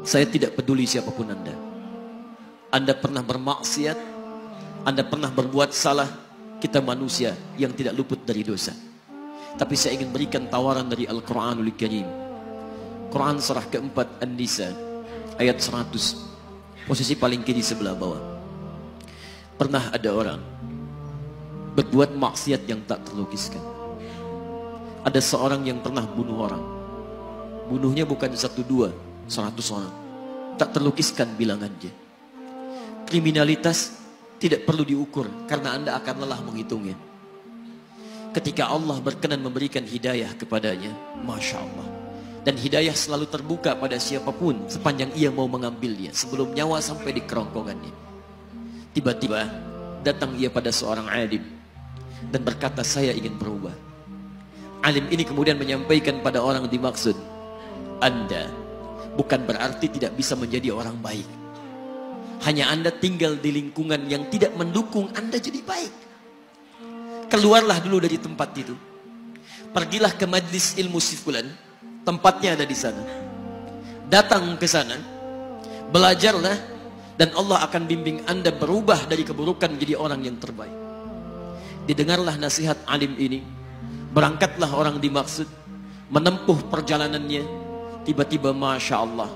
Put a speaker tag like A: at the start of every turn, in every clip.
A: Saya tidak peduli siapapun Anda. Anda pernah bermaksiat, Anda pernah berbuat salah. Kita manusia yang tidak luput dari dosa. Tapi saya ingin berikan tawaran dari Al-Quranul Karim. Quran surah keempat An-Nisa ayat 100, posisi paling kiri sebelah bawah. Pernah ada orang berbuat maksiat yang tak terlukiskan. Ada seorang yang pernah bunuh orang. Bunuhnya bukan 1, 2, 100 orang. Tak terlukiskan bilangannya. Kriminalitas tidak perlu diukur karena Anda akan lelah menghitungnya. Ketika Allah berkenan memberikan hidayah kepadanya, Masya Allah. Dan hidayah selalu terbuka pada siapapun sepanjang ia mau mengambilnya sebelum nyawa sampai di kerongkongannya. Tiba-tiba datang ia pada seorang alim dan berkata, saya ingin berubah. Alim ini kemudian menyampaikan pada orang dimaksud, Anda bukan berarti tidak bisa menjadi orang baik. Hanya Anda tinggal di lingkungan yang tidak mendukung Anda jadi baik. Keluarlah dulu dari tempat itu. Pergilah ke majlis ilmu sifulan. Tempatnya ada di sana. Datang ke sana. Belajarlah. Dan Allah akan bimbing Anda berubah dari keburukan menjadi orang yang terbaik. Didengarlah nasihat alim ini. Berangkatlah orang dimaksud. Menempuh perjalanannya. Tiba-tiba Masya Allah.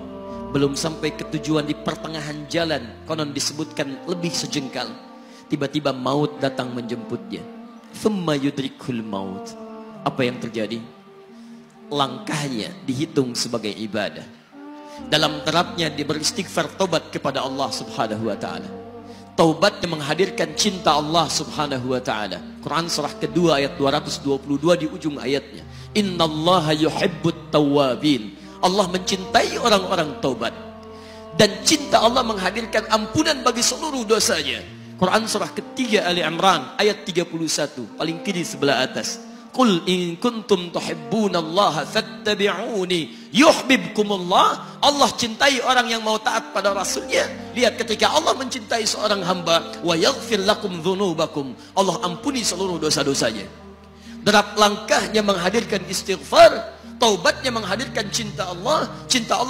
A: Belum sampai ke tujuan, di pertengahan jalan. Konon disebutkan lebih sejengkal. Tiba-tiba maut datang menjemputnya. Thumma yudrikul maut. Apa yang terjadi? Langkahnya dihitung sebagai ibadah. Dalam terapnya dia beristighfar, taubat kepada Allah subhanahu wa ta'ala. Taubatnya menghadirkan cinta Allah subhanahu wa ta'ala. Quran surah kedua ayat 222 di ujung ayatnya. Innallaha yuhibbut tawwabin. Allah mencintai orang-orang taubat. Dan cinta Allah menghadirkan ampunan bagi seluruh dosanya. Quran surah ketiga Ali Imran ayat 31 paling kiri sebelah atas. Qul in kuntum tuhibbunallaha fattabi'uni yuhibbukumullah. Allah cintai orang yang mau taat pada Rasulnya. Lihat, ketika Allah mencintai seorang hamba, wa yaghfir lakum dzunubakum, Allah ampuni seluruh dosa-dosanya. Derap langkahnya menghadirkan istighfar, taubatnya menghadirkan cinta Allah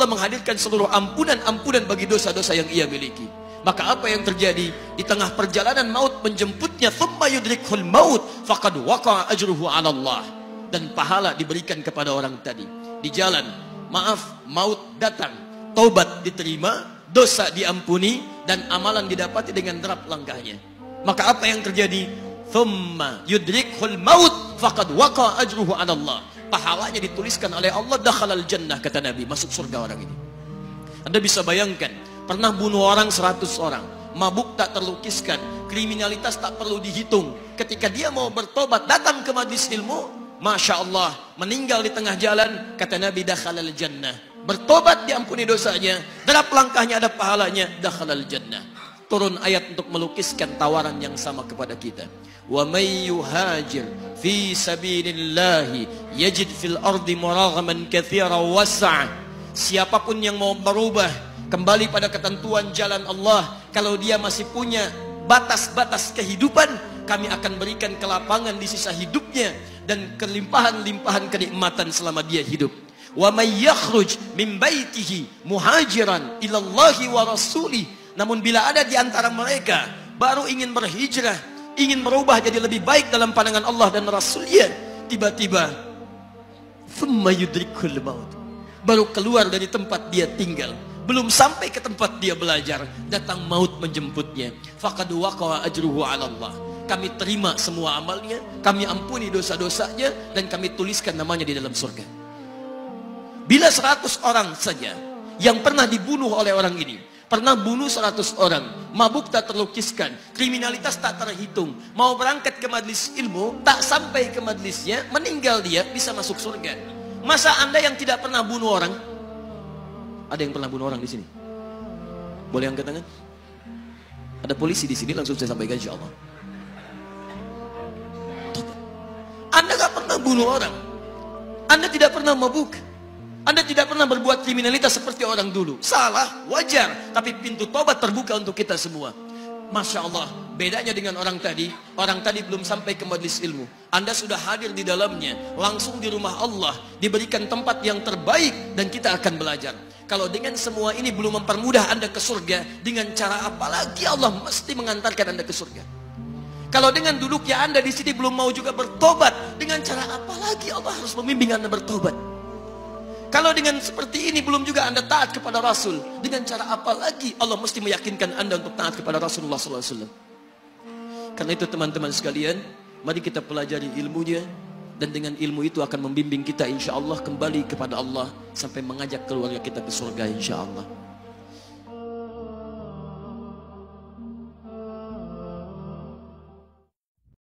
A: menghadirkan seluruh ampunan bagi dosa-dosa yang ia miliki. Maka apa yang terjadi? Di tengah perjalanan maut menjemputnya, thumma yudrikhul maut faqad waqa'a ajruhu 'ala Allah. Dan pahala diberikan kepada orang tadi. Di jalan, maaf, maut datang, taubat diterima, dosa diampuni, dan amalan didapati dengan derap langkahnya. Maka apa yang terjadi? Thumma yudrikhul maut faqad waqa'a ajruhu 'ala Allah. Pahalanya dituliskan oleh Allah, dakhalal jannah, kata Nabi, masuk surga orang ini. Anda bisa bayangkan, pernah bunuh orang 100 orang, mabuk tak terlukiskan, kriminalitas tak perlu dihitung. Ketika dia mau bertobat, datang ke majlis ilmu, Masya Allah, meninggal di tengah jalan, kata Nabi, dakhalal jannah. Bertobat diampuni dosanya, derap langkahnya ada pahalanya, dakhalal jannah. Turun ayat untuk melukiskan tawaran yang sama kepada kita. Wa may yuhajir fi sabilillahi yajid fil ardi muraghaman katsiran was'a. Siapapun yang mau berubah kembali pada ketentuan jalan Allah, kalau dia masih punya batas-batas kehidupan, kami akan berikan kelapangan di sisa hidupnya dan kelimpahan-limpahan kenikmatan selama dia hidup. Wa may yakhruj min baitihi muhajiran ilallahi wa rasulih. Namun bila ada di antara mereka baru ingin berhijrah, ingin berubah jadi lebih baik dalam pandangan Allah dan Rasulnya, tiba-tiba thumma yudrikul maut, baru keluar dari tempat dia tinggal, belum sampai ke tempat dia belajar, datang maut menjemputnya, faqad waqa'a ajruhu 'ala Allah. Kami terima semua amalnya, kami ampuni dosa-dosanya, dan kami tuliskan namanya di dalam surga. Bila 100 orang saja yang pernah dibunuh oleh orang ini, pernah bunuh 100 orang, mabuk tak terlukiskan, kriminalitas tak terhitung, mau berangkat ke majlis ilmu, tak sampai ke majlisnya, meninggal dia, bisa masuk surga. Masa Anda yang tidak pernah bunuh orang? Ada yang pernah bunuh orang di sini? Boleh angkat tangan? Ada polisi di sini, langsung saya sampaikan insyaallah. Anda gak pernah bunuh orang, Anda tidak pernah mabuk, Anda tidak pernah berbuat kriminalitas seperti orang dulu. Salah, wajar, tapi pintu tobat terbuka untuk kita semua. Masya Allah, bedanya dengan orang tadi belum sampai ke majlis ilmu, Anda sudah hadir di dalamnya, langsung di rumah Allah, diberikan tempat yang terbaik, dan kita akan belajar. Kalau dengan semua ini belum mempermudah Anda ke surga, dengan cara apa lagi Allah mesti mengantarkan Anda ke surga? Kalau dengan duduknya Anda di sini belum mau juga bertobat, dengan cara apa lagi Allah harus membimbing Anda bertobat? Kalau dengan seperti ini belum juga Anda taat kepada Rasul, dengan cara apa lagi Allah mesti meyakinkan Anda untuk taat kepada Rasulullah SAW? Karena itu teman-teman sekalian, mari kita pelajari ilmunya, dan dengan ilmu itu akan membimbing kita insya Allah kembali kepada Allah sampai mengajak keluarga kita ke surga insya Allah.